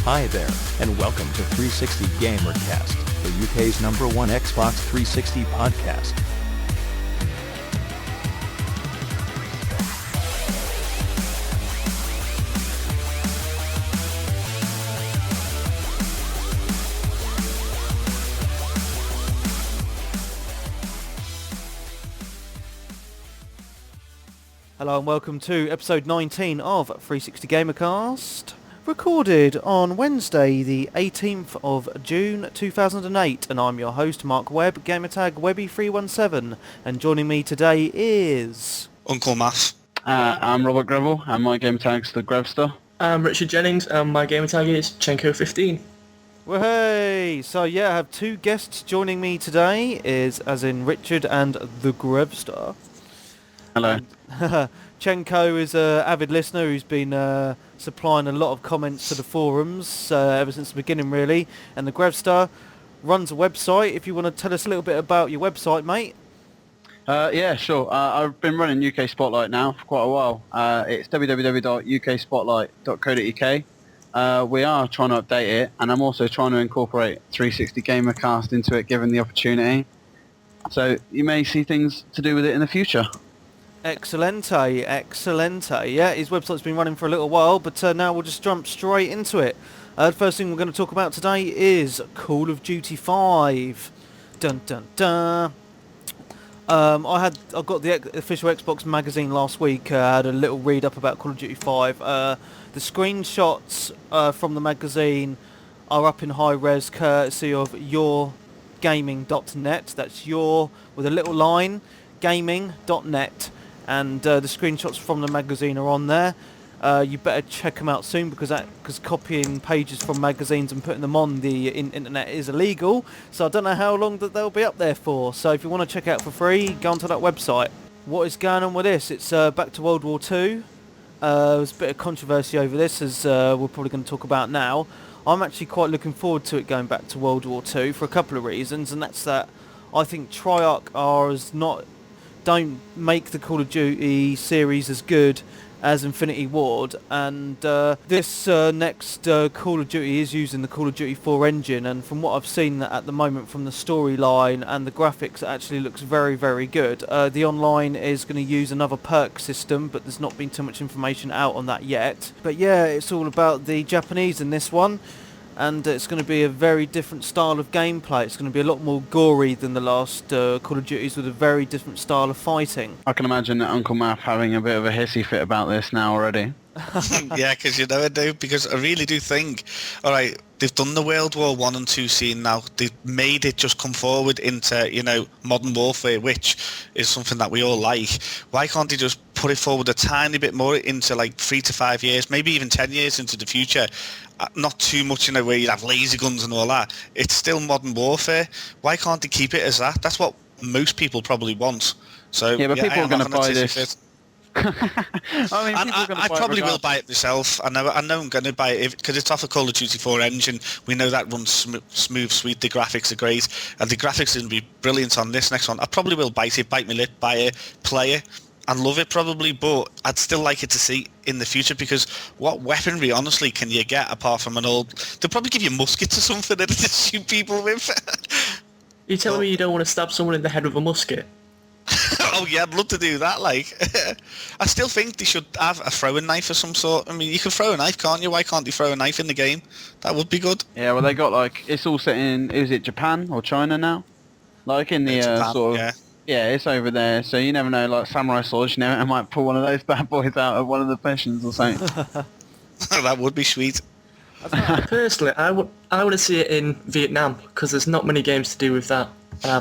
Hi there, and welcome to 360Gamercast, the UK's #1 Xbox 360 podcast. Hello and welcome to episode 19 of 360Gamercast, recorded on Wednesday the 18th of June 2008, and I'm your host Mark Webb, gamertag Webby317, and joining me today is... Uncle Math. I'm Robert Greville, and my gamertag's the Grevster. I'm Richard Jennings, and my gamertag is Chenko15. Well, hey! So yeah, I have two guests joining me today, as in Richard and the Grevster. Hello. Chenko is an avid listener who's been supplying a lot of comments to the forums ever since the beginning, really. And the Grevstar runs a website. If you want to tell us a little bit about your website, mate. Yeah, sure. I've been running UK Spotlight now for quite a while. It's www.ukspotlight.co.uk. We are trying to update it, and I'm also trying to incorporate 360Gamercast into it, given the opportunity. So you may see things to do with it in the future. Excellente, excellente. Yeah, his website's been running for a little while, but now we'll just jump straight into it. The first thing we're going to talk about today is Call of Duty 5. Dun dun dun. I got the official Xbox magazine last week. I had a little read up about Call of Duty 5. The screenshots from the magazine are up in high res, courtesy of yourgaming.net. That's your with a little line, gaming.net. And the screenshots from the magazine are on there. You better check them out soon because copying pages from magazines and putting them on the internet is illegal. So I don't know how long that they'll be up there for. So if you want to check it out for free, go onto that website. What is going on with this? It's back to World War II. There's a bit of controversy over this, as we're probably going to talk about now. I'm actually quite looking forward to it going back to World War II for a couple of reasons, and that's that I think Treyarch don't make the Call of Duty series as good as Infinity Ward, and this next Call of Duty is using the Call of Duty 4 engine, and from what I've seen at the moment from the storyline and the graphics, it actually looks very, very good. The online is going to use another perk system, but there's not been too much information out on that yet. But yeah, it's all about the Japanese in this one. And it's going to be a very different style of gameplay. It's going to be a lot more gory than the last Call of Duties, with a very different style of fighting. I can imagine that Uncle Math having a bit of a hissy fit about this now already. Yeah, because you know I do. Because I really do think, all right, they've done the World War 1 and 2 scene now. They've made it just come forward into, modern warfare, which is something that we all like. Why can't they just put it forward a tiny bit more into like 3 to 5 years, maybe even 10 years into the future? Not too much, where you have laser guns and all that. It's still modern warfare. Why can't they keep it as that? That's what most people probably want. So yeah, but people are going to buy this. I probably will buy it myself. I know I'm going to buy it because it's off a Call of Duty 4 engine. We know that runs smooth, sweet. The graphics are great, and the graphics are going to be brilliant on this next one. I probably will bite my lip, buy it, play it, and love it probably, but I'd still like it to see in the future, because what weaponry, honestly, can you get apart from an old... They'll probably give you muskets or something to shoot people with. You telling me you don't want to stab someone in the head with a musket? Oh yeah, I'd love to do that, like. I still think they should have a throwing knife of some sort. I mean, you can throw a knife, can't you? Why can't they throw a knife in the game? That would be good. Yeah, well, they got, it's all set in... Is it Japan or China now? In the Japan, sort of... Yeah. Yeah, it's over there, so you never know, samurai swords, I might pull one of those bad boys out of one of the missions or something. That would be sweet. Personally, I want to see it in Vietnam, because there's not many games to do with that.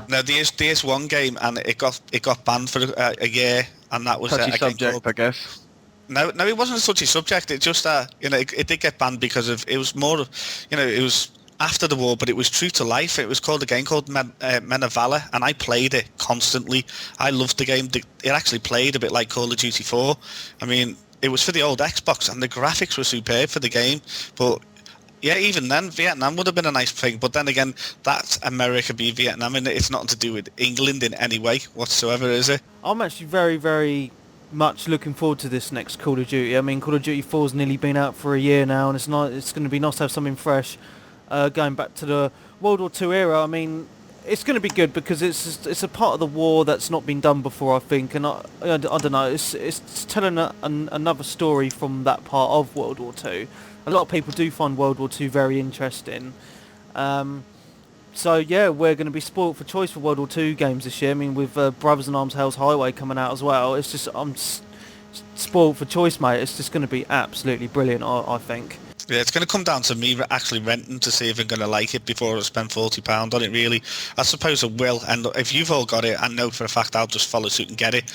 No, there's one game, and it got banned for a year, and that was touchy a subject, called... I guess. No, it wasn't a touchy subject. It just it did get banned because of it was more, it was after the war, but it was true to life. It was called a game called Men of Valor, and I played it constantly. I loved the game. It actually played a bit like Call of Duty 4. I mean, it was for the old Xbox, and the graphics were superb for the game. But yeah, even then, Vietnam would have been a nice thing. But then again, that's America be Vietnam, and it's nothing to do with England in any way whatsoever, is it? I'm actually very, very much looking forward to this next Call of Duty. I mean, Call of Duty 4's nearly been out for a year now, and it's going to be nice to have something fresh. Going back to the World War II era, I mean, it's going to be good because it's a part of the war that's not been done before, I think, and I don't know, it's telling another story from that part of World War II. A lot of people do find World War II very interesting. So yeah, we're going to be spoilt for choice for World War II games this year. I mean, with Brothers in Arms Hell's Highway coming out as well, it's just I'm spoilt for choice, mate. It's just going to be absolutely brilliant, I think. Yeah, it's going to come down to me actually renting to see if I'm going to like it before I spend £40 on it, really. I suppose I will, and if you've all got it, I know for a fact I'll just follow suit and get it.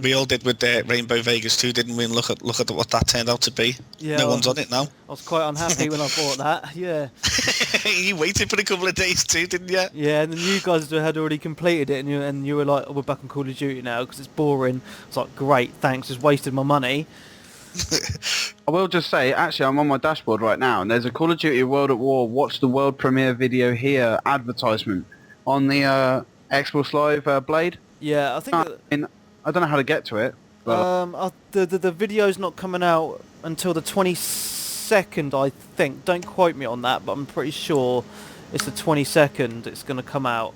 We all did with the Rainbow Vegas 2, didn't we? And look at what that turned out to be. Yeah, No one's on it now. I was quite unhappy when I bought that, yeah. You waited for a couple of days too, didn't you? Yeah, and then you guys had already completed it, and you were like, oh, we're back on Call of Duty now because it's boring. It's like, great, thanks, just wasted my money. I will just say, actually, I'm on my dashboard right now, and there's a Call of Duty World at War, watch the world premiere video here advertisement on the Xbox Live Blade. Yeah, I think... I don't know how to get to it. But the video's not coming out until the 22nd, I think. Don't quote me on that, but I'm pretty sure it's the 22nd it's going to come out,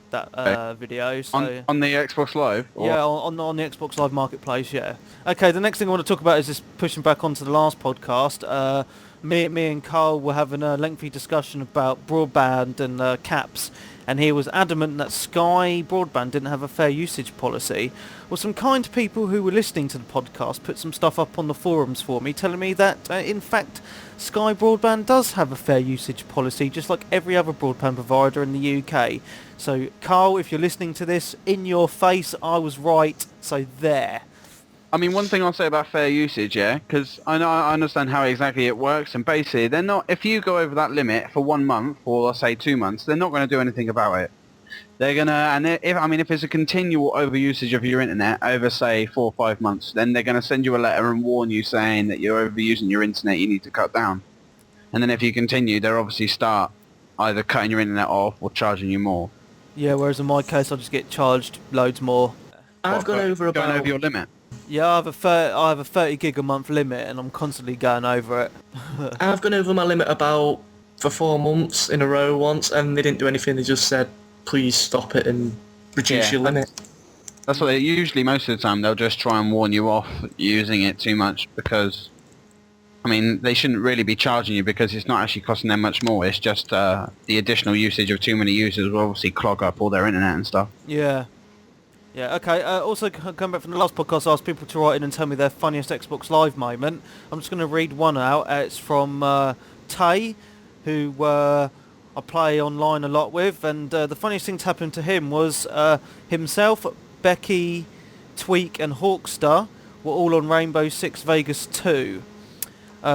that video. So on the Xbox Live? Or? Yeah, on the Xbox Live Marketplace, yeah. Okay, the next thing I want to talk about is just pushing back onto the last podcast. Me and Carl were having a lengthy discussion about broadband and caps, and he was adamant that Sky Broadband didn't have a fair usage policy. Well, some kind people who were listening to the podcast put some stuff up on the forums for me, telling me that, in fact, Sky Broadband does have a fair usage policy, just like every other broadband provider in the UK. So, Carl, if you're listening to this, in your face, I was right, so there. I mean, one thing I'll say about fair usage, yeah, because I understand how exactly it works, and basically, they're not, if you go over that limit for 1 month, or let's say 2 months, they're not going to do anything about it. They're going to, and if it's a continual overusage of your internet over, say, 4 or 5 months, then they're going to send you a letter and warn you saying that you're overusing your internet, you need to cut down. And then if you continue, they'll obviously start either cutting your internet off or charging you more. Yeah, whereas in my case, I just get charged loads more. I've gone over your limit. Yeah, I have a 30 gig a month limit, and I'm constantly going over it. I've gone over my limit for 4 months in a row once, and they didn't do anything. They just said, please stop it and reduce your limit. That's what they usually, most of the time, they'll just try and warn you off using it too much because, I mean, they shouldn't really be charging you because it's not actually costing them much more. It's just the additional usage of too many users will obviously clog up all their internet and stuff. Yeah. Yeah, okay. Also, coming back from the last podcast, I asked people to write in and tell me their funniest Xbox Live moment. I'm just going to read one out. It's from Tay, who I play online a lot with, and the funniest thing to happen to him was himself, Becky, Tweak and Hawkster were all on Rainbow Six Vegas 2.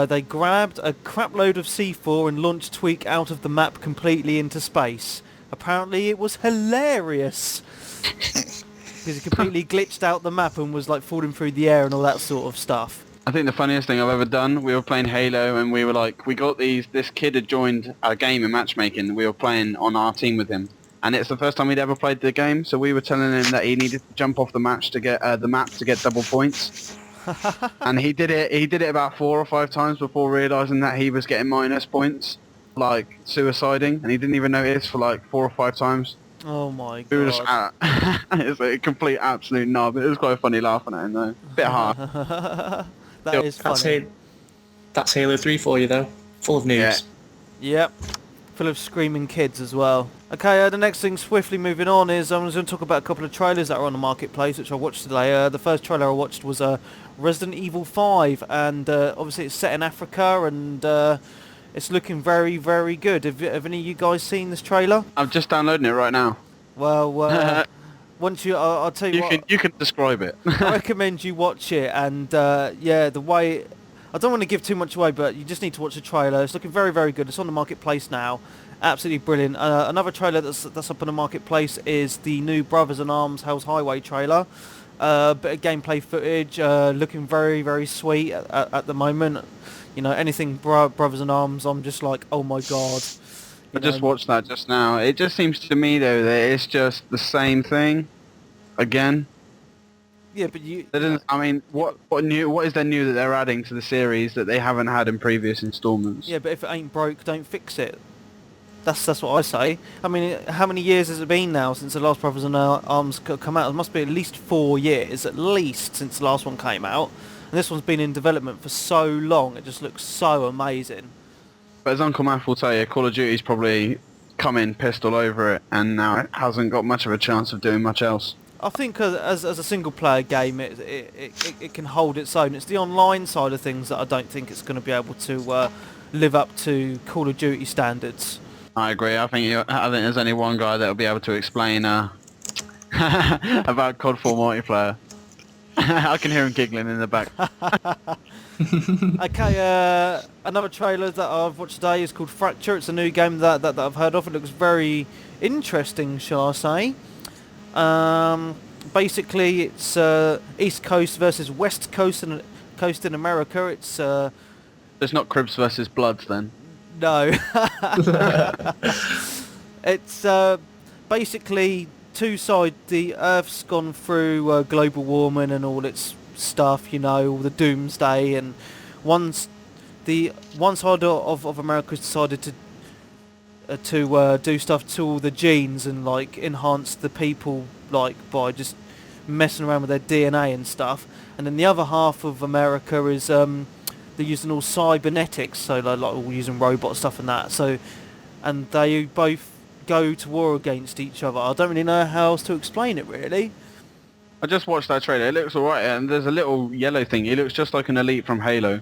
They grabbed a crap load of C4 and launched Tweak out of the map completely into space. Apparently it was hilarious. Because he completely glitched out the map and was like falling through the air and all that sort of stuff. I think the funniest thing I've ever done, we were playing Halo and we were like, this kid had joined our game in matchmaking. We were playing on our team with him. And it's the first time he'd ever played the game, so we were telling him that he needed to jump off the map to get double points. And he did it about 4 or 5 times before realising that he was getting minus points, like suiciding, and he didn't even notice for like 4 or 5 times. Oh my god. We were just, it's a complete absolute knob. It was quite funny laughing at him though. Bit hard. That is funny. That's Halo 3 for you though. Full of noobs. Yeah. Yep. Full of screaming kids as well. Okay, the next thing, swiftly moving on, is I'm going to talk about a couple of trailers that are on the marketplace, which I watched today. The first trailer I watched was Resident Evil 5, and obviously it's set in Africa, and it's looking very, very good. Have any of you guys seen this trailer? I'm just downloading it right now. Well, once I'll tell you what. You can describe it. I recommend you watch it, and yeah, the way. I don't want to give too much away, but you just need to watch the trailer. It's looking very, very good. It's on the marketplace now. Absolutely brilliant. Another trailer that's up on the marketplace is the new Brothers in Arms Hell's Highway trailer. Bit of gameplay footage, looking very, very sweet at the moment. You know, anything Brothers in Arms, I'm just like, oh my god. I just watched that just now. It just seems to me though that it's just the same thing again. Yeah, but you. That isn't, I mean, what new? What is there new that they're adding to the series that they haven't had in previous installments? Yeah, but if it ain't broke, don't fix it. That's what I say. I mean, how many years has it been now since the last Brothers in Arms come out? It must be at least 4 years, at least, since the last one came out. And this one's been in development for so long. It just looks so amazing. But as Uncle Matt will tell you, Call of Duty's probably come in pissed all over it, and now it hasn't got much of a chance of doing much else. I think as a single player game, it can hold its own. It's the online side of things that I don't think it's going to be able to live up to Call of Duty standards. I agree. I think there's only one guy that will be able to explain about COD 4 multiplayer. I can hear him giggling in the back. Okay, another trailer that I've watched today is called Fracture. It's a new game that I've heard of. It looks very interesting, shall I say. Basically, it's East Coast versus West Coast in America. It's It's not Cribs versus Bloods then. no. It's basically two sides. The Earth's gone through global warming and all its stuff, all the doomsday, and one side of America's decided to do stuff to all the genes and like enhance the people like by just messing around with their DNA and stuff, and then the other half of America is they're using all cybernetics, so like all using robot stuff and that. So, and they both go to war against each other. I don't really know how else to explain it really. I just watched that trailer. It looks alright, and there's a little yellow thing. He looks just like an elite from Halo.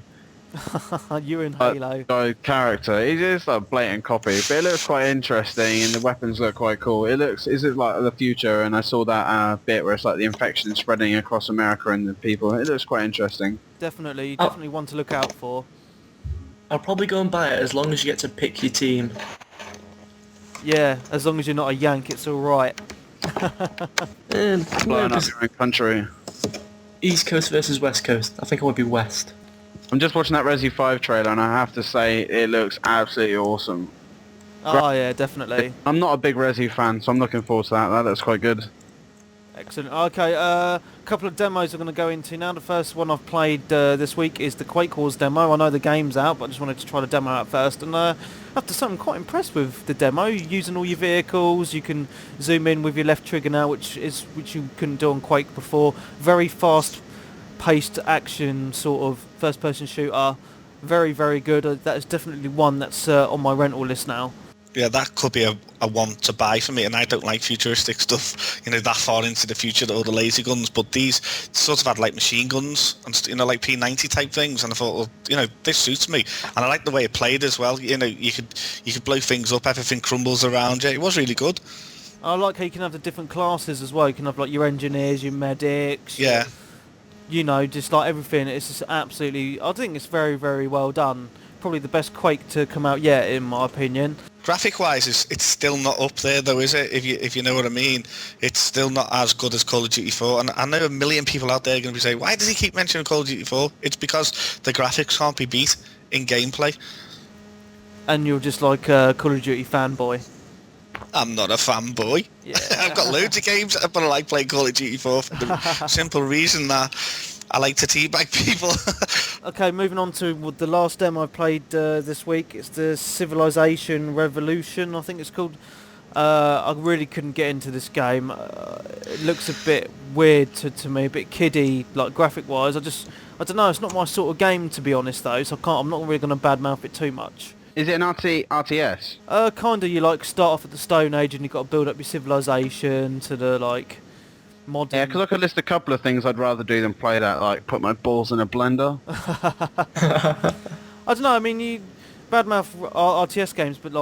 You're in Halo. Guy character. He's just like a blatant copy, but it looks quite interesting, and the weapons look quite cool. Is it like the future? And I saw that bit where it's like the infection spreading across America and the people. It looks quite interesting. Definitely one to look out for. I'll probably go and buy it as long as you get to pick your team. Yeah, as long as you're not a Yank, it's all right. Blowing up your own country. East Coast versus West Coast. I think I would be West. I'm just watching that Resi 5 trailer, and I have to say it looks absolutely awesome. Oh yeah, definitely. I'm not a big Resi fan, so I'm looking forward to that. That looks quite good. Excellent. Okay, a couple of demos I'm going to go into now. The first one I've played this week is the Quake Wars demo. I know the game's out, but I just wanted to try the demo out first. And I have to say I'm quite impressed with the demo. You're using all your vehicles, you can zoom in with your left trigger now, which you couldn't do on Quake before. Very fast-paced action sort of first-person shooter. Very, very good. That is definitely one that's on my rental list now. Yeah, that could be a one to buy for me, and I don't like futuristic stuff, that far into the future, or the laser guns, but these sort of had like machine guns and, like P90 type things, and I thought, well, this suits me, and I like the way it played as well. You could blow things up, everything crumbles around you. It was really good. I like how you can have the different classes as well. You can have like your engineers, your medics. Yeah. Just like everything. It's just absolutely, I think it's very, very well done. Probably the best Quake to come out yet, in my opinion. Graphic-wise, it's still not up there, though, is it? If you know what I mean, it's still not as good as Call of Duty 4. And I know a million people out there are going to be saying, "Why does he keep mentioning Call of Duty 4?" It's because the graphics can't be beat in gameplay. And you're just like a Call of Duty fanboy. I'm not a fanboy. Yeah. I've got loads of games, but I like playing Call of Duty 4 for the simple reason that I like to teabag people. Okay, moving on to the last demo I played this week. It's the Civilization Revolution, I think it's called. I really couldn't get into this game. It looks a bit weird to me, a bit kiddie, like graphic-wise. I don't know, it's not my sort of game, to be honest, though, so I'm not really going to badmouth it too much. Is it an RTS? Kind of. You start off at the Stone Age and you've got to build up your civilization to the modern. Yeah, because I could list a couple of things I'd rather do than play that, like put my balls in a blender. I don't know. I mean, you badmouth RTS games, but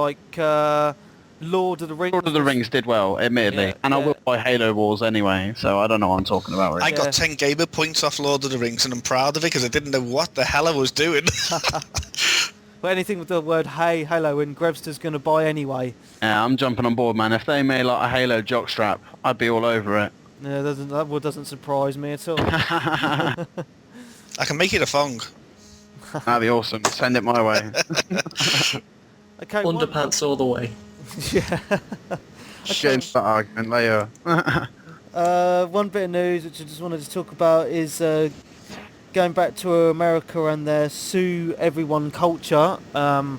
Lord of the Rings. Lord of the Rings did well, admittedly, and I will buy Halo Wars anyway, so I don't know what I'm talking about. Really. I got 10 gamer points off Lord of the Rings, and I'm proud of it because I didn't know what the hell I was doing. But anything with the word Halo in, Grevster's going to buy anyway. Yeah, I'm jumping on board, man. If they made like a Halo jockstrap, I'd be all over it. Yeah, that doesn't surprise me at all. I can make it a thong. That'd be awesome. Send it my way. Okay. Underpants all the way. Yeah. Change that argument later. One bit of news which I just wanted to talk about is going back to America and their sue everyone culture. A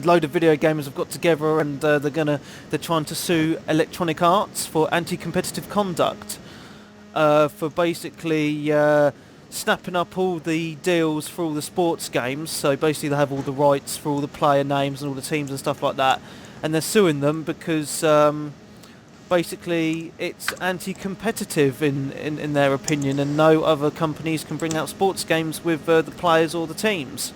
load of video gamers have got together and they're trying to sue Electronic Arts for anti-competitive conduct, for basically snapping up all the deals for all the sports games. So basically they have all the rights for all the player names and all the teams and stuff like that, and they're suing them because basically it's anti-competitive in their opinion, and no other companies can bring out sports games with the players or the teams.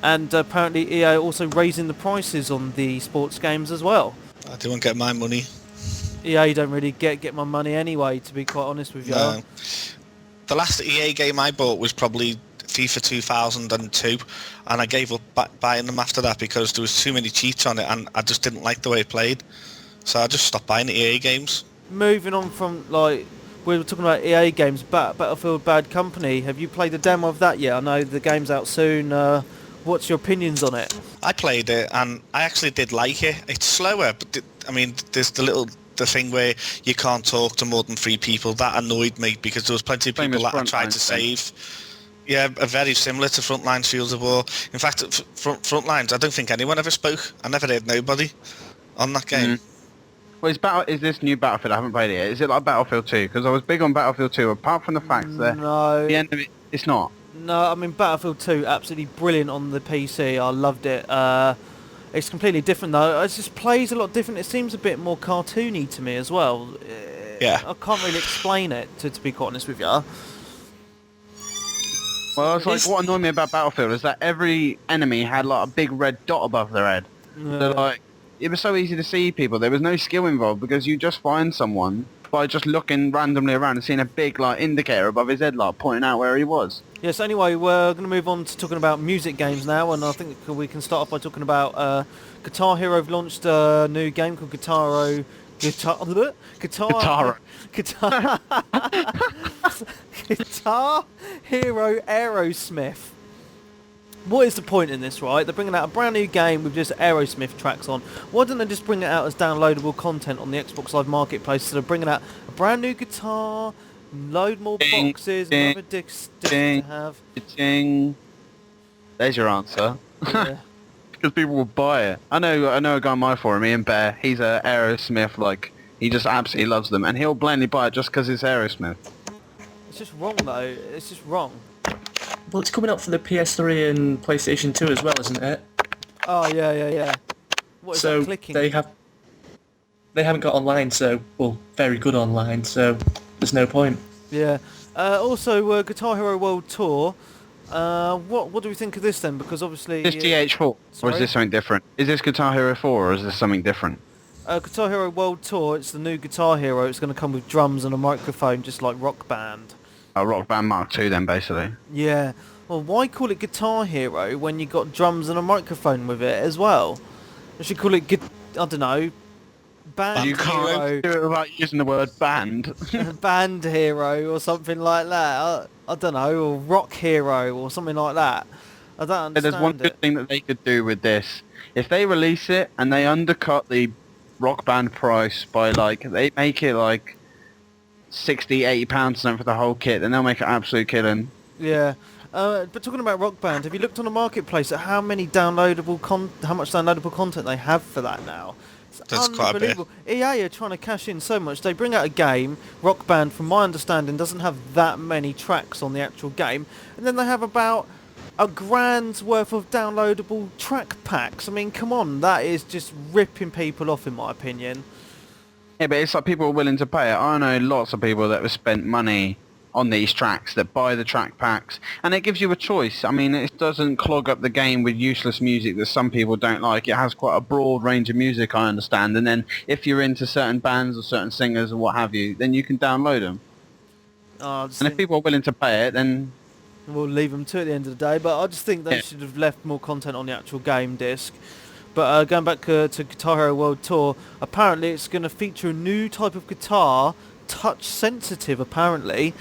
And apparently EA are also raising the prices on the sports games as well. I didn't get my money. EA don't really get my money anyway, to be quite honest with you. No. The last EA game I bought was probably FIFA 2002, and I gave up buying them after that because there was too many cheats on it, and I just didn't like the way it played. So I just stopped buying EA games. Moving on from, like, we were talking about EA games, Battlefield Bad Company. Have you played the demo of that yet? I know the game's out soon. What's your opinions on it? I played it, and I actually did like it. It's slower, but there's the thing where you can't talk to more than 3 people. That annoyed me because there was plenty of people that I tried to save. Yeah, very similar to Frontlines Fields of War. In fact, Frontlines, I don't think anyone ever spoke. I never heard nobody on that game. Well, is this new Battlefield? I haven't played it yet. Is it like Battlefield 2? Because I was big on Battlefield 2, apart from the fact that the end of it, it's not. No, I mean, Battlefield 2, absolutely brilliant on the PC. I loved it. It's completely different, though. It just plays a lot different. It seems a bit more cartoony to me as well. Yeah. I can't really explain it, to be quite honest with you. Well, it's like, what annoyed me about Battlefield is that every enemy had like a big red dot above their head. So, like, it was so easy to see people. There was no skill involved because you just find someone by just looking randomly around and seeing a big like indicator above his head, like pointing out where he was. Yes. Anyway, we're going to move on to talking about music games now, and I think we can start off by talking about Guitar Hero have launched a new game called Guitar Hero Aerosmith. What is the point in this, right? They're bringing out a brand new game with just Aerosmith tracks on. Why don't they just bring it out as downloadable content on the Xbox Live Marketplace? So they're bringing out a brand new guitar, load more boxes, another disc to have. Ding. There's your answer. Yeah. Because people will buy it. I know a guy on my forum, Ian Bear. He's a Aerosmith, like, he just absolutely loves them, and he'll blindly buy it just because it's Aerosmith. It's just wrong, though. It's just wrong. Well, it's coming out for the PS3 and PlayStation 2 as well, isn't it? Oh, yeah. What is that clicking? they haven't got online, very good online, so there's no point. Yeah. Also, Guitar Hero World Tour. What do we think of this then? Because obviously... Is this GH4, or is this something different? Is this Guitar Hero 4, or is this something different? Guitar Hero World Tour, it's the new Guitar Hero. It's going to come with drums and a microphone, just like Rock Band. A Rock Band Mark II then, basically. Yeah. Well, why call it Guitar Hero when you got drums and a microphone with it as well? I should call it, I don't know, Band You Hero. can't do it without using the word band. Band Hero or something like that. I don't know, or Rock Hero or something like that. I don't understand. There's one good thing that they could do with this. If they release it and they undercut the Rock Band price by, like, they make it like 60, 80 pounds something for the whole kit, then they'll make an absolute killing. Yeah. But talking about Rock Band, have you looked on the marketplace at how much downloadable content they have for that now? It's That's quite a bit. EA are trying to cash in so much. They bring out a game, Rock Band, from my understanding, doesn't have that many tracks on the actual game, and then they have about $1,000 worth of downloadable track packs. I mean, come on, that is just ripping people off, in my opinion. Yeah, but it's like people are willing to pay it. I know lots of people that have spent money on these tracks that buy the track packs, and it gives you a choice. I mean, it doesn't clog up the game with useless music that some people don't like. It has quite a broad range of music, I understand, and then if you're into certain bands or certain singers or what have you, then you can download them. If people are willing to pay it, then we'll leave them to it at the end of the day, but I just think they should have left more content on the actual game disc. But going back to Guitar Hero World Tour, apparently it's going to feature a new type of guitar, touch sensitive apparently,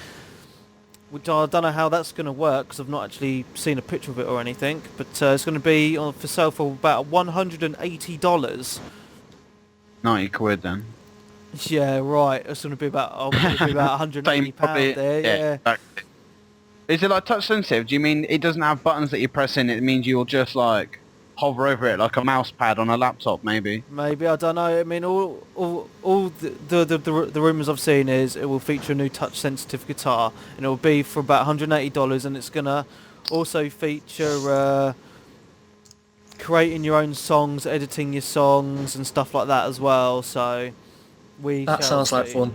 which I don't know how that's going to work because I've not actually seen a picture of it or anything, but it's going to be for sale for about $180. 90 quid then. Yeah, right. It's going to be about, about £180 probably, there, yeah. exactly. Is it like touch sensitive? Do you mean it doesn't have buttons that you press in? It means you'll just like hover over it like a mouse pad on a laptop, maybe. Maybe, I don't know. I mean, all the rumours I've seen is it will feature a new touch-sensitive guitar, and it will be for about $180, and it's going to also feature creating your own songs, editing your songs, and stuff like that as well. So That sounds like fun.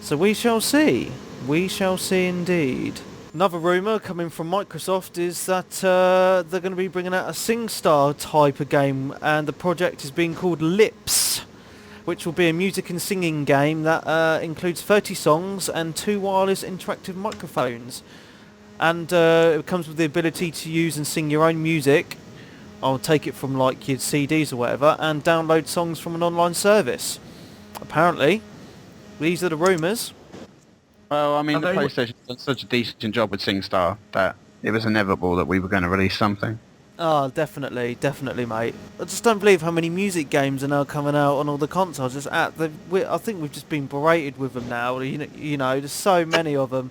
So we shall see. We shall see indeed. Another rumour coming from Microsoft is that they're going to be bringing out a SingStar type of game, and the project is being called Lips, which will be a music and singing game that includes 30 songs and 2 wireless interactive microphones. And it comes with the ability to use and sing your own music. I'll take it from like your CDs or whatever, and download songs from an online service. Apparently, these are the rumours. Well, I mean, the PlayStation's done such a decent job with SingStar that it was inevitable that we were going to release something. Oh, definitely, mate. I just don't believe how many music games are now coming out on all the consoles. I think we've just been berated with them now. You know, there's so many of them.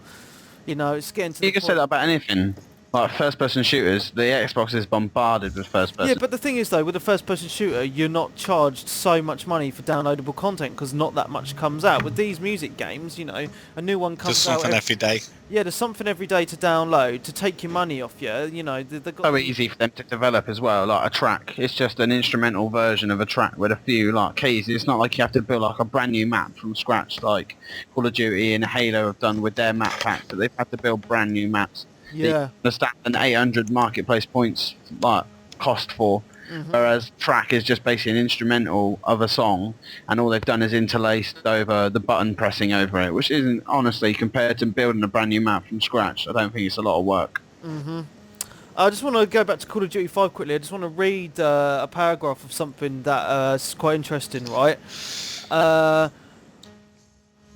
You know, it's getting to the You can say that about anything. Like first-person shooters, the Xbox is bombarded with first-person. Yeah, but the thing is, though, with a first-person shooter, you're not charged so much money for downloadable content because not that much comes out. With these music games, you know, a new one comes out. There's something every day. Yeah, there's something every day to download to take your money off you. You know, they've got so easy for them to develop as well. Like a track, it's just an instrumental version of a track with a few like keys. It's not like you have to build like a brand new map from scratch, like Call of Duty and Halo have done with their map pack. But they've had to build brand new maps. Yeah. Understand an 800 marketplace points like cost for, whereas track is just basically an instrumental of a song, and all they've done is interlaced over the button pressing over it, which isn't honestly compared to building a brand new map from scratch. I don't think it's a lot of work. I just want to go back to Call of Duty 5 quickly. I just want to read a paragraph of something that is quite interesting, right?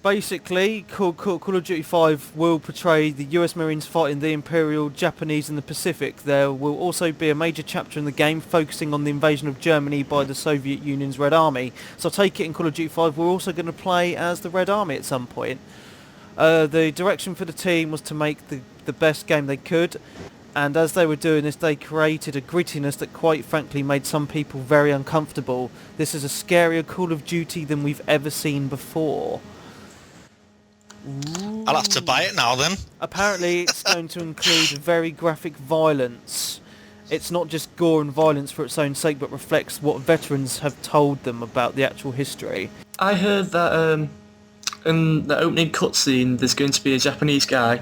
Basically, Call of Duty 5 will portray the US Marines fighting the Imperial Japanese in the Pacific. There will also be a major chapter in the game focusing on the invasion of Germany by the Soviet Union's Red Army. So I take it in Call of Duty 5 we're also going to play as the Red Army at some point. The direction for the team was to make the best game they could, and as they were doing this they created a grittiness that quite frankly made some people very uncomfortable. This is a scarier Call of Duty than we've ever seen before. I'll have to buy it now then. Apparently it's going to include very graphic violence. It's not just gore and violence for its own sake, but reflects what veterans have told them about the actual history. I heard that in the opening cutscene there's going to be a Japanese guy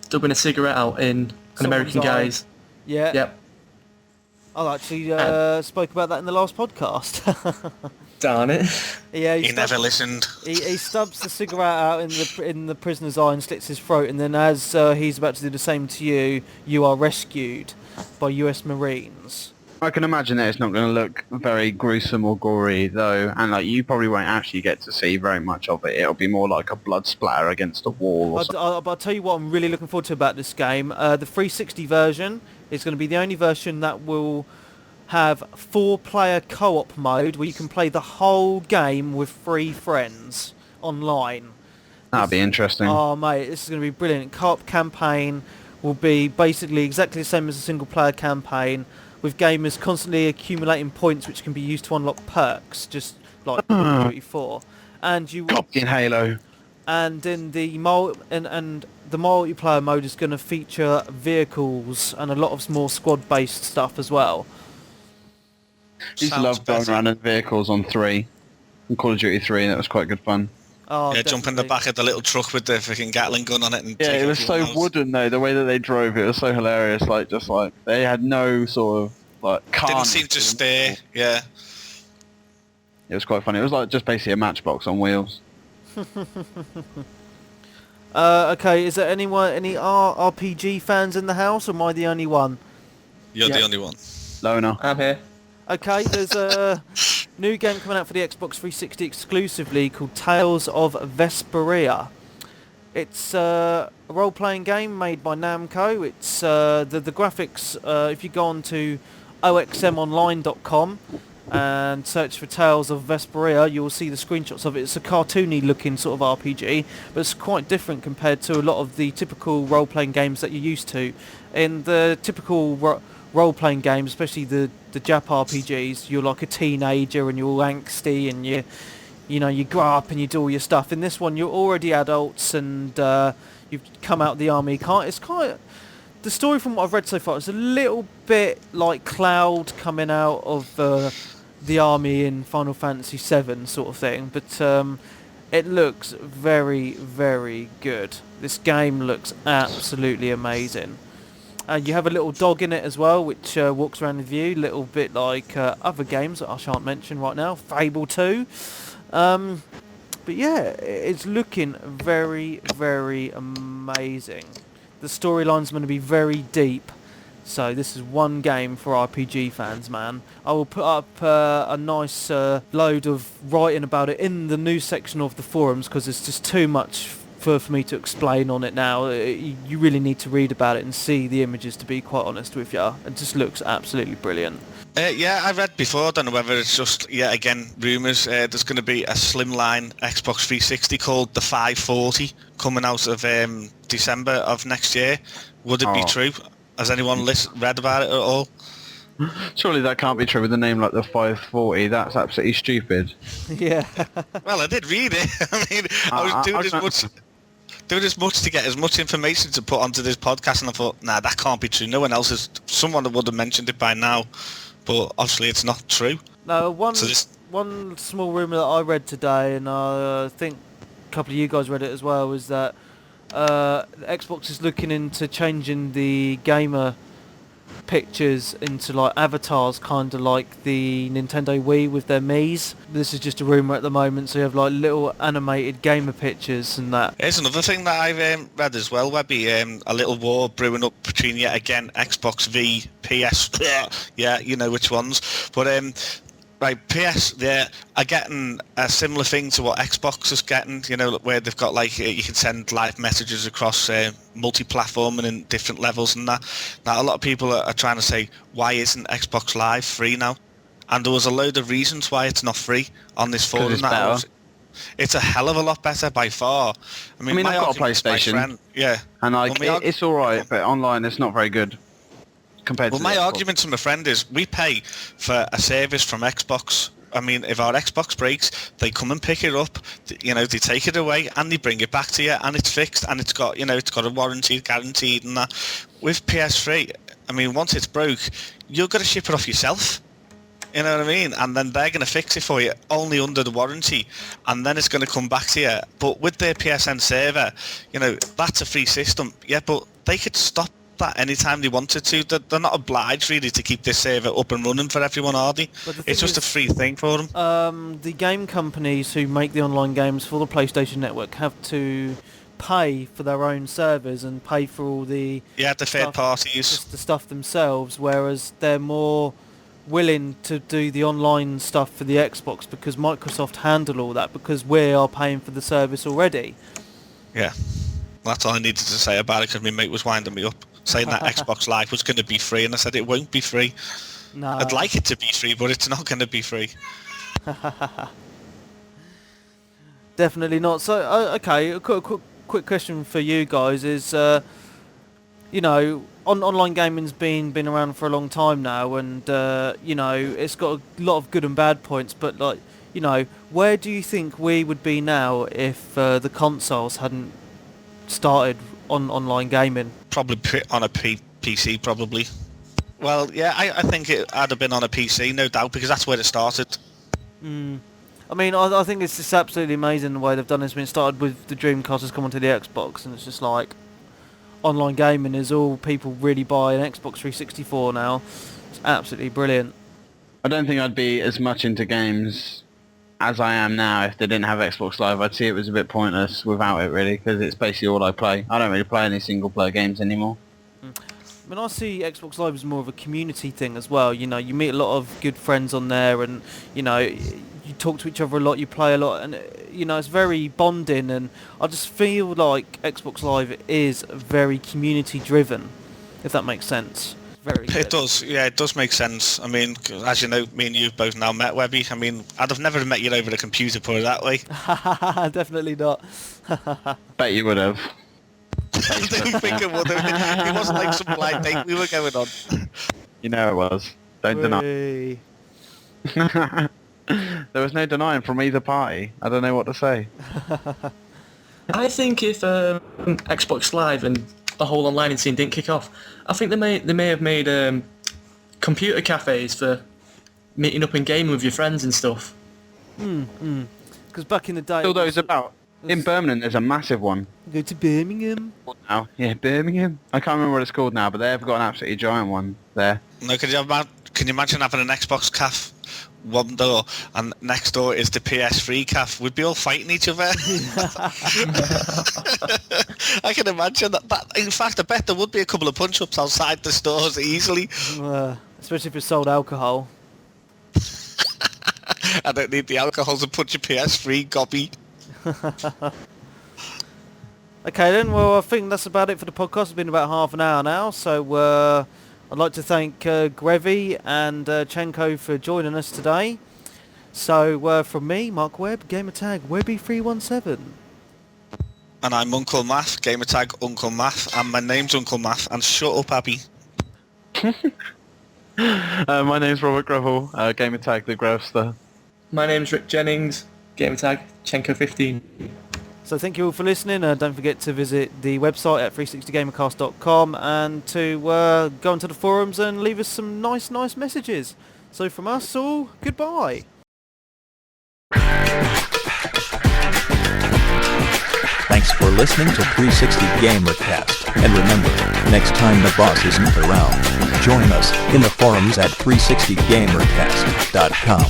dubbing a cigarette out in an American guy's. Yeah. Yep. I actually spoke about that in the last podcast. Darn it. Yeah, He never listened. He stubs the cigarette out in the prisoner's eye and slits his throat, and then as he's about to do the same to you, you are rescued by US Marines. I can imagine that it's not going to look very gruesome or gory though, and like you probably won't actually get to see very much of it. It'll be more like a blood splatter against a wall or something. I'll tell you what I'm really looking forward to about this game. The 360 version is going to be the only version that will have 4-player co-op mode where you can play the whole game with 3 friends online. That'd be interesting. Oh mate, this is going to be brilliant. Co-op campaign will be basically exactly the same as a single-player campaign, with gamers constantly accumulating points which can be used to unlock perks, just like Call of Duty 4. And you Copy in Halo. And in the the multiplayer mode is going to feature vehicles and a lot of more squad-based stuff as well. I used to love going around in vehicles on 3, in Call of Duty 3, and that was quite good fun. Oh, yeah, jump in the back of the little truck with the freaking Gatling gun on it and yeah, take it was so wooden though. The way that they drove it was so hilarious. Like just like they had no sort of like car. Didn't seem to stay. Yeah. It was quite funny. It was like just basically a Matchbox on wheels. Okay, is there any RPG fans in the house, or am I the only one? You're the only one. Loner. I'm here. Okay, there's a new game coming out for the Xbox 360 exclusively called Tales of Vesperia. It's a role-playing game made by Namco. It's the graphics. If you go on to oxmonline.com, and search for Tales of Vesperia, you'll see the screenshots of it. It's a cartoony looking sort of RPG, but it's quite different compared to a lot of the typical role-playing games that you're used to. In the typical role-playing games, especially the Jap RPGs, you're like a teenager and you're all angsty and you grow up and you do all your stuff. In this one, you're already adults and you've come out of the army. The story from what I've read so far is a little bit like Cloud coming out of the army in Final Fantasy VII sort of thing, but it looks very, very good. This game looks absolutely amazing. You have a little dog in it as well, which walks around with you, a little bit like other games that I shan't mention right now, Fable 2. But yeah, it's looking very, very amazing. The storyline's going to be very deep, so this is one game for RPG fans, man. I will put up a nice load of writing about it in the news section of the forums, because it's just too much for me to explain on it now. You really need to read about it and see the images, to be quite honest with you. It just looks absolutely brilliant. Yeah, I read before, I don't know whether it's just, again, rumours. There's going to be a slimline Xbox 360 called the 540 coming out of December of next year. Would it be true? Has anyone read about it at all? Surely that can't be true with a name like the 540. That's absolutely stupid. Yeah. Well, I did read it. I mean, I was doing as much to get as much information to put onto this podcast, and I thought, nah, that can't be true. No one else has. Someone would have mentioned it by now, but obviously it's not true. No, one small rumour that I read today, and I think a couple of you guys read it as well, was that Xbox is looking into changing the gamer pictures into like avatars, kind of like the Nintendo Wii with their Miis. This is just a rumour at the moment, so you have like little animated gamer pictures and that. Here's another thing that I've read as well, Webby. A little war brewing up between, yet again, Xbox v PS. Yeah, you know which ones. But right, PS, they are getting a similar thing to what Xbox is getting, where they've got like, you can send live messages across multi-platform and in different levels and that. Now, a lot of people are trying to say, why isn't Xbox Live free now? And there was a load of reasons why it's not free on this forum. It's a hell of a lot better by far. I mean I've got a PlayStation, and it's alright, but online it's not very good. Well, my argument to my friend is we pay for a service from Xbox. I mean, if our Xbox breaks, they come and pick it up, they take it away and they bring it back to you and it's fixed and it's got, it's got a warranty guaranteed and that. With PS3, I mean, once it's broke, you're going to ship it off yourself. You know what I mean? And then they're going to fix it for you only under the warranty, and then it's going to come back to you. But with their PSN server, that's a free system. Yeah, but they could stop that anytime they wanted to. They're not obliged really to keep this server up and running for everyone, are they? It's just a free thing for them. The game companies who make the online games for the PlayStation Network have to pay for their own servers and pay for all the third parties, the stuff themselves, whereas they're more willing to do the online stuff for the Xbox because Microsoft handle all that, because we are paying for the service already. Yeah, well, that's all I needed to say about it, because my mate was winding me up saying that Xbox Live was going to be free, and I said it won't be free. No. I'd like it to be free, but it's not going to be free. Definitely not. So, okay, a quick question for you guys is, online gaming's been around for a long time now, and it's got a lot of good and bad points. But where do you think we would be now if the consoles hadn't started on online gaming? Probably on a PC, probably. Well, yeah, I think it had been on a PC, no doubt, because that's where it started. I mean, I think it's just absolutely amazing the way they've done this. I mean, it started with the Dreamcast has come onto the Xbox, and it's just like online gaming is all people really buy an Xbox 360 for now. It's absolutely brilliant. I don't think I'd be as much into games as I am now if they didn't have Xbox Live. I'd see it was a bit pointless without it, really, because it's basically all I play. I don't really play any single-player games anymore. I mean, I see Xbox Live as more of a community thing as well. You meet a lot of good friends on there, and you talk to each other a lot, you play a lot, and it's very bonding. And I just feel like Xbox Live is very community driven, if that makes sense. Very good. It does, yeah, it does make sense. I mean, as you know, me and you both now met Webby. I mean, I'd have never met you over the computer, put it that way. Definitely not. Bet you would have. I don't think it would have. It wasn't like some blind date we were going on. You know it was. Don't deny. Whee. There was no denying from either party. I don't know what to say. I think if Xbox Live and the whole online scene didn't kick off, I think they may have made computer cafes for meeting up and gaming with your friends and stuff. Because back in the day... Still those about. In Birmingham, there's a massive one. Go to Birmingham. Now, yeah, Birmingham. I can't remember what it's called now, but they've got an absolutely giant one there. No, can you imagine having an Xbox caf one door and next door is the PS3 caf? We'd be all fighting each other. I can imagine that. In fact, I bet there would be a couple of punch-ups outside the stores easily. Especially if it sold alcohol. I don't need the alcohol to punch your PS3, gobby. Okay then, well I think that's about it for the podcast. It's been about half an hour now, so I'd like to thank Grevy and Chenko for joining us today. So from me, Mark Webb, gamertag Webby317. And I'm Uncle Math, gamertag Uncle Math, and my name's Uncle Math, and shut up, Abby. My name's Robert Gravel, gamertag The Grovester. My name's Rick Jennings, gamertag Chenko15. So thank you all for listening. Don't forget to visit the website at 360Gamercast.com and to go onto the forums and leave us some nice messages. So from us all, goodbye. Thanks for listening to 360 Gamercast. And remember, next time the boss isn't around, join us in the forums at 360Gamercast.com.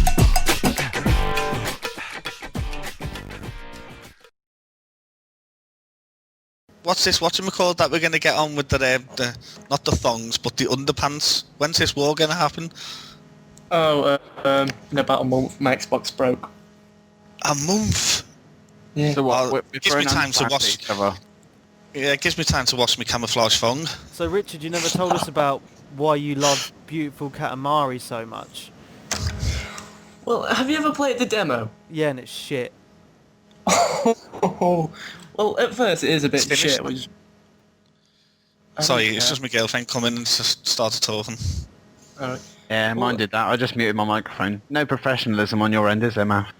What's this whatchamacallit that we're going to get on with the not the thongs, but the underpants? When's this war going to happen? Oh, in about a month, my Xbox broke. A month? Yeah. So what? Well, we're gives me throwing time to hands wash- at each other. Yeah, it gives me time to wash my camouflage thong. So Richard, you never told us about why you love beautiful Katamari so much. Well, have you ever played the demo? Yeah, and it's shit. Well, at first it is a bit It's shit. finished. I Sorry, don't it's care. just my girlfriend coming and just started talking. Alright. Yeah, Well- mine did that. I just muted my microphone. No professionalism on your end, is there, Matt?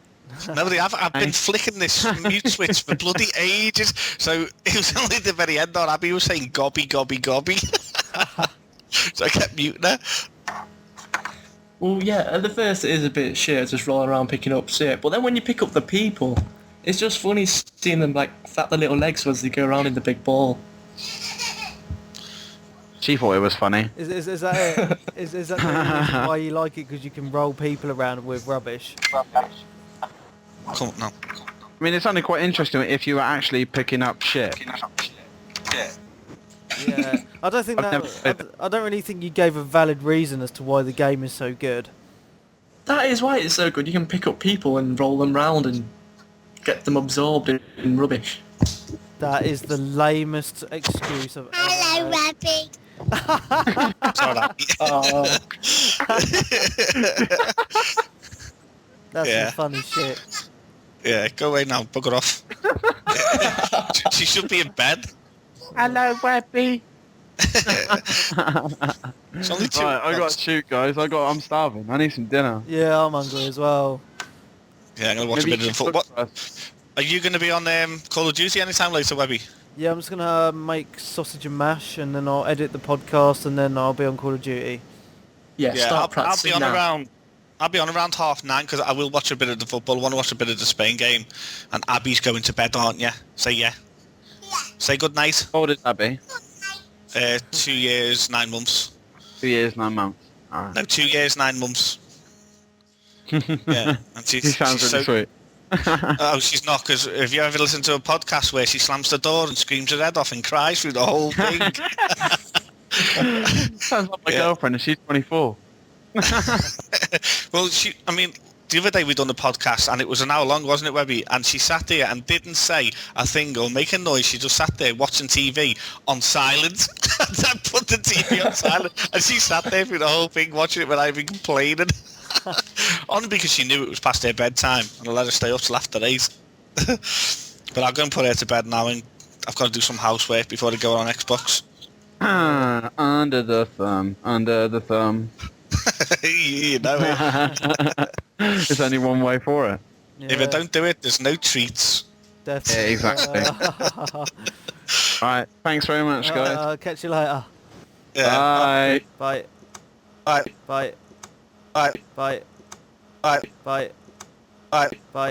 Nobody, I've been flicking this mute switch for bloody ages. So it was only the very end on Abby was saying gobby, gobby, gobby. So I kept muting her. Well, yeah, at the first it is a bit shit, just rolling around picking up shit. But then when you pick up the people, it's just funny seeing them like flap their little legs as they go around in the big ball. She thought it was funny. Is that it? Is that the reason why you like it? Because you can roll people around with rubbish? Come on, no. I mean, it's only quite interesting if you were actually picking up shit. Yeah, I don't think I've never that. played it. I don't really think you gave a valid reason as to why the game is so good. That is why it's so good. You can pick up people and roll them round and get them absorbed in rubbish. That is the lamest excuse I've ever heard. Rabbit. Sorry, Abby. Oh, That's Yeah. some funny shit. Yeah, go away now, bugger off. She should be in bed. Hello, Webby. It's only 2 Right, I got to shoot, guys. I'm starving. I need some dinner. Yeah, I'm hungry as well. Yeah, I'm going to watch Maybe a bit you of should football. cook for us. Are you going to be on Call of Duty anytime later, Webby? Yeah, I'm just gonna make sausage and mash, and then I'll edit the podcast, and then I'll be on Call of Duty. yeah, Yeah, start I'll practicing be on now. around. I'll be on around 9:30 because I will watch a bit of the football. I want to watch a bit of the Spain game. And Abby's going to bed, aren't you? Say yeah. Say good night. How old is Abby? 2 years, 9 months. 2 years, 9 months. Alright. No, 2 years, 9 months. Yeah. And She sounds she's really sweet. Oh, she's not, because if you ever listen to a podcast where she slams the door and screams her head off and cries through the whole thing. Sounds like my Yeah. girlfriend and she's 24. Well, I mean, the other day we done a podcast and it was an hour long, wasn't it, Webby? And she sat there and didn't say a thing or make a noise. She just sat there watching TV on silent. And I put the TV on silent and she sat there through the whole thing watching it without even complaining. Only because she knew it was past her bedtime and I let her stay up till after 8. But I'll go and put her to bed now and I've got to do some housework before I go on Xbox. Under the thumb, under the thumb. You know it. There's only one way for it. If I don't do it, there's no treats. Definitely. Yeah, exactly. Alright, thanks very much, guys. Catch you later. Yeah. Bye. Bye. Bye. Bye. Bye. Bye. Bye. Bye. Bye. Bye.